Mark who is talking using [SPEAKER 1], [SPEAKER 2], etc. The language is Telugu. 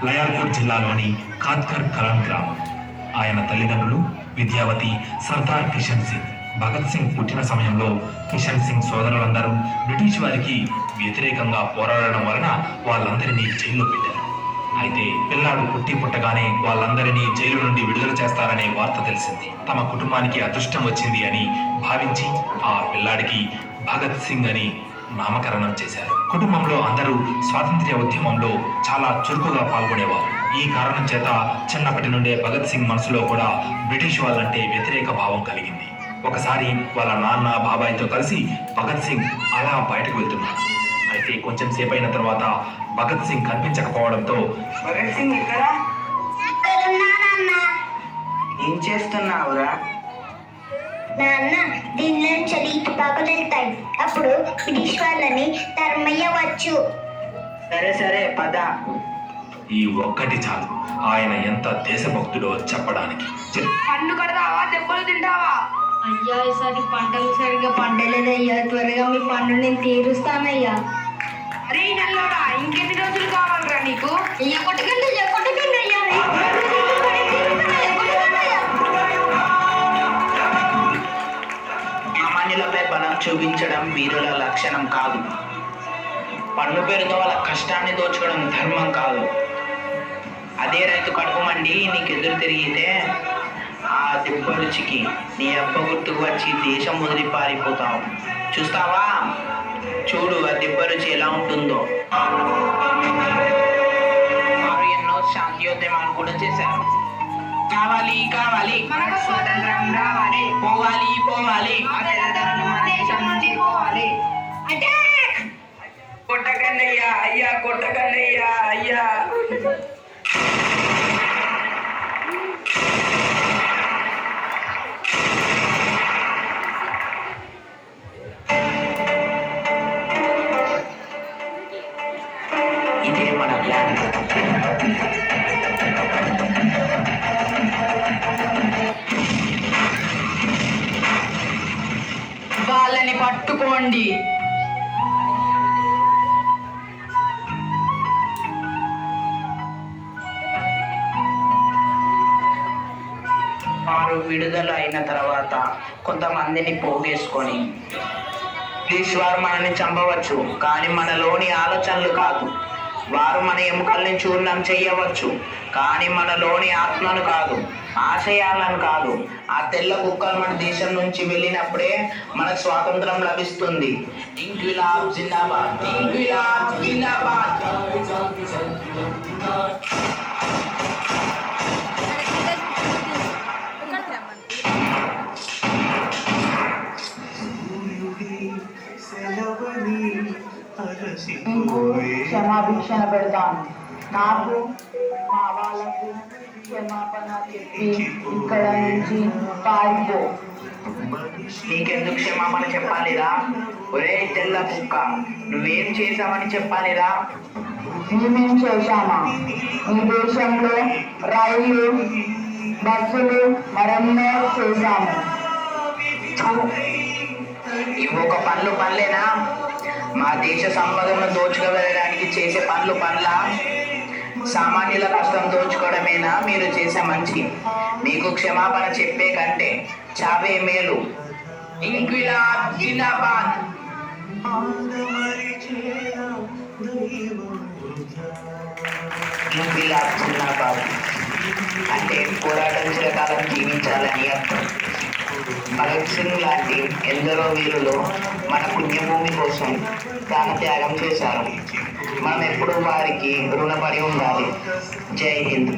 [SPEAKER 1] లయాల్పూర్ జిల్లాలోని ఖాద్కర్ కలాన్ గ్రామం. ఆయన తల్లిదండ్రులు విద్యావతి, సర్దార్ కిషన్ సింగ్. భగత్ సింగ్ పుట్టిన సమయంలో కిషన్ సింగ్ సోదరులందరూ బ్రిటిష్ వారికి వ్యతిరేకంగా పోరాడడం వలన వాళ్ళందరినీ జైల్లో పెట్టారు. అయితే పిల్లాడు పుట్టగానే వాళ్ళందరినీ జైలు నుండి విడుదల చేస్తారనే వార్త తెలిసింది. తమ కుటుంబానికి అదృష్టం వచ్చింది అని భావించి ఆ పిల్లాడికి భగత్ సింగ్ అని నామకరణం చేశారు. కుటుంబంలో అందరూ స్వాతంత్ర్య ఉద్యమంలో చాలా చురుకుగా పాల్గొనేవారు. ఈ కారణం చేత చిన్నప్పటి నుండే భగత్ సింగ్ మనసులో కూడా బ్రిటిష్ వాళ్ళంటే వ్యతిరేక భావం కలిగింది. ఒకసారి వాళ్ళ నాన్న బాబాయ్తో కలిసి భగత్ సింగ్ అలా బయటకు వెళ్తున్నాడు. అయితే కొంచెం సేపు అయిన తర్వాత భగత్ సింగ్ కనిపించకపోవడంతో
[SPEAKER 2] భగత్ సింగ్ ఎక్కడ? ఏం చేస్తున్నావురా?
[SPEAKER 3] నాన్న, దీనిలో చలి తుపాకులు వెళ్తాయి. అప్పుడు బ్రిటిష్ వాళ్ళని తరమయ్యవచ్చు.
[SPEAKER 2] సరే సరే పద.
[SPEAKER 1] ఈ ఒక్కటి చాలు ఆయన ఎంత దేశభక్తుడో చెప్పడానికి.
[SPEAKER 2] పండు కడతావా, దెబ్బలు తింటావా?
[SPEAKER 3] అయ్యా, ఈసారి పంటలు సరిగ్గా పండలేదయ్యా. త్వరగా మీ పండు నేను తీరుస్తానయ్యా.
[SPEAKER 2] అరే నల్లోడా, ఇంకెన్ని రోజులు కావాలరా నీకు?
[SPEAKER 3] అయ్యా కొట్టకండి, అయ్యా కొట్టకండి అయ్యా.
[SPEAKER 2] సామాన్యులపై బలం చూపించడం వీరుల లక్షణం కాదు. పన్ను పేరుతో వాళ్ళ కష్టాన్ని దోచుకోవడం ధర్మం కాదు. అదే రైతు కడుపు మండి నీకు ఎదురు తిరిగితే ఆ దెబ్బ రుచికి నీ అబ్బ గుర్తుకు వచ్చి దేశం వదిలి పారిపోతావు. చూస్తావా? చూడు ఆ దెబ్బ రుచి ఎలా ఉంటుందో. వారు ఎన్నో శాంతియోద్యమాలు కూడా చేశారు. కావాలి కావాలి, మనకు స్వతంత్రం రావాలి, పోవాలి పోవాలి, దేశం నుండి పోవాలి. కొట్టకండయ్యా అయ్యా, కొట్టకండయ్యా అయ్యా. ఇదే మన ప్లాన్. వాళ్ళని పట్టుకోండి. వారు విడుదల అయిన తర్వాత కొంతమందిని పోగేసుకొని బ్రిటిష్ వారు మనల్ని చంపవచ్చు, కానీ మనలోని ఆలోచనలు కాదు. వారు మన ఎముకల్ని చూర్ణం చేయవచ్చు, కానీ మనలోని ఆత్మను కాదు, ఆశయాలను కాదు. ఆ తెల్ల కుక్కలు మన దేశం నుంచి వెళ్ళినప్పుడే మనకు స్వాతంత్రం లభిస్తుంది. ఇంక్విలాబ్ జిందాబాద్, ఇంక్విలాబ్ జిందాబాద్.
[SPEAKER 4] నీకు క్షమాభిక్షణ పెడతాను. నాకు మా వాళ్ళకు క్షమాపణ చెప్పి ఇక్కడ నుంచి పారిపో.
[SPEAKER 2] నీకెందుకు క్షమాపణ చెప్పాలిరా? ఒరే తెల్ల కుక్క, నువ్వేం చేశావని చెప్పాలిరా?
[SPEAKER 4] మేమేం చేశామా? ఈ దేశంలో రైలు, బస్సులు మరెన్నో చేశాము.
[SPEAKER 2] ఇవి ఒక పనులేనా? మా దేశ సంపదను దోచుకు వెళ్ళడానికి చేసే పనులా? సామాన్యుల కష్టం దోచుకోవడమేనా మీరు చేసే మంచి? మీకు క్షమాపణ చెప్పే కంటే చావే మేలు. ఇంక్విలాబ్ జిందాబాద్. ఇంక్విలాబ్ జిందాబాద్ అంటే పోరాటం చిరకాలం జీవించాలని అర్థం. భగత్ సింగ్ లాంటి ఎందరో వీరులు మన పుణ్యభూమి కోసం ప్రాణ త్యాగం చేశారు. మనం ఎప్పుడూ వారికి రుణపడి ఉండాలి. జై హింద్.